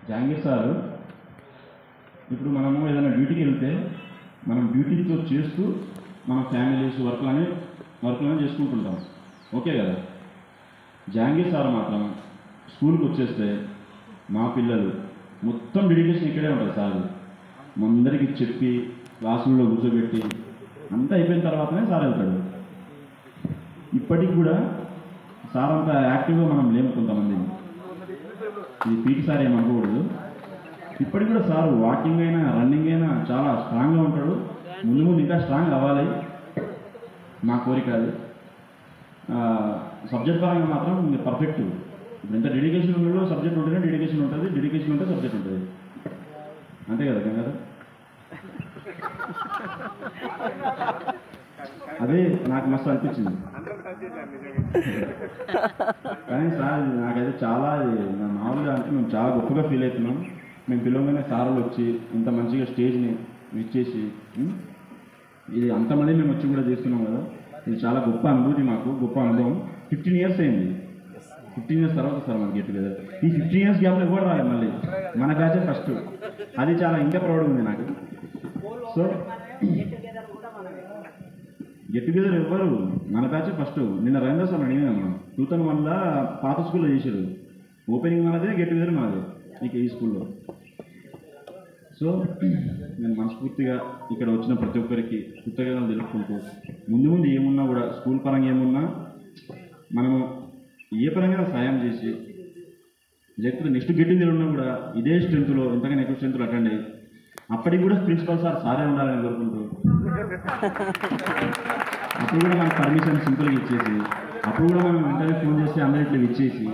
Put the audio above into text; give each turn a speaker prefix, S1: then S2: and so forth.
S1: Jahangir sir ఇప్పుడు మనము ఏదైనా డ్యూటీకి వెళ్తే మనం డ్యూటీతో చేస్తూ మన ఫ్యామిలీస్ వర్క్లని చేసుకుంటుంటాం, ఓకే కదా. జహాంగీర్ సార్ మాత్రం స్కూల్కి వచ్చేస్తే మా పిల్లలు మొత్తం డెడికేషన్ ఇక్కడే ఉంటుంది సార్. అందరికీ చెప్పి క్లాసుల్లో కూర్చోబెట్టి అంతా అయిపోయిన తర్వాతనే సార్ వెళ్తాడు. ఇప్పటికి కూడా సార్ అంత యాక్టివ్గా మనం లేము కొంతమంది. ఇది పీటీ సార్ ఏమనుకోకూడదు. ఇప్పటికి కూడా సార్ వాకింగ్ అయినా రన్నింగ్ అయినా చాలా స్ట్రాంగ్గా ఉంటాడు. ముందు ముందు ఇంకా స్ట్రాంగ్ అవ్వాలి నా కోరిక. అది సబ్జెక్ట్ పరంగా మాత్రం పర్ఫెక్ట్. ఇప్పుడు ఎంత డెడికేషన్ ఉండదో సబ్జెక్ట్ ఉంటేనే డెడికేషన్ ఉంటుంది, డెడికేషన్ ఉంటే సబ్జెక్ట్ ఉంటుంది, అంతే కదా గంగాధర్? అదే నాకు మస్తు అనిపించింది. కానీ సార్ నాకైతే చాలా మామూలుగా అంటే మేము చాలా గొప్పగా ఫీల్ అవుతున్నాం. మేము పిలవగానే సార్లు వచ్చి ఇంత మంచిగా స్టేజ్ని ఇచ్చేసి ఇది అంతమంది మేము వచ్చి కూడా చేస్తున్నాం కదా, ఇది చాలా గొప్ప అనుభూతి, మాకు గొప్ప అనుభవం. 15 years అయింది. 15 years తర్వాత సార్ మనకి గెట్ టుగెదర్. ఈ 15 years గ్యాప్లో ఎవరు రాలేదు, మళ్ళీ మన బ్యాచే ఫస్ట్. అది చాలా ఇంకా ప్రౌడ్ ఉంది నాకు. సో గెట్ టుగెదర్ ఎవ్వరు మన బ్యాచే ఫస్ట్. నిన్న రవీంద్ర సార్ అడిగినా మనం 2001లో పాత స్కూల్లో చేశారు. ఓపెనింగ్ మనదే, గెట్ టుగెదర్ మనదే ఇక ఈ స్కూల్లో. సో నేను మనస్ఫూర్తిగా ఇక్కడ వచ్చిన ప్రతి ఒక్కరికి కృతజ్ఞతలు తెలుపుకుంటూ ముందు ముందు ఏమున్నా కూడా స్కూల్ పరంగా ఏమున్నా మనము ఏ పరంగా సాయం చేసి, లేకపోతే నెక్స్ట్ గెట్ టుగెదర్ ఉన్నా కూడా ఇదే స్ట్రెంత్లో ఎంతగానో ఎక్కువ స్ట్రెంత్లో అటెండ్ అయ్యి అప్పటికి కూడా ప్రిన్సిపల్ సార్ సారే ఉండాలని కోరుకుంటూ అప్పుడు కూడా మనకు పర్మిషన్ సింపుల్గా ఇచ్చేసి, అప్పుడు కూడా మనం వెంటనే ఫోన్ చేసి అందరిట్లో ఇచ్చేసి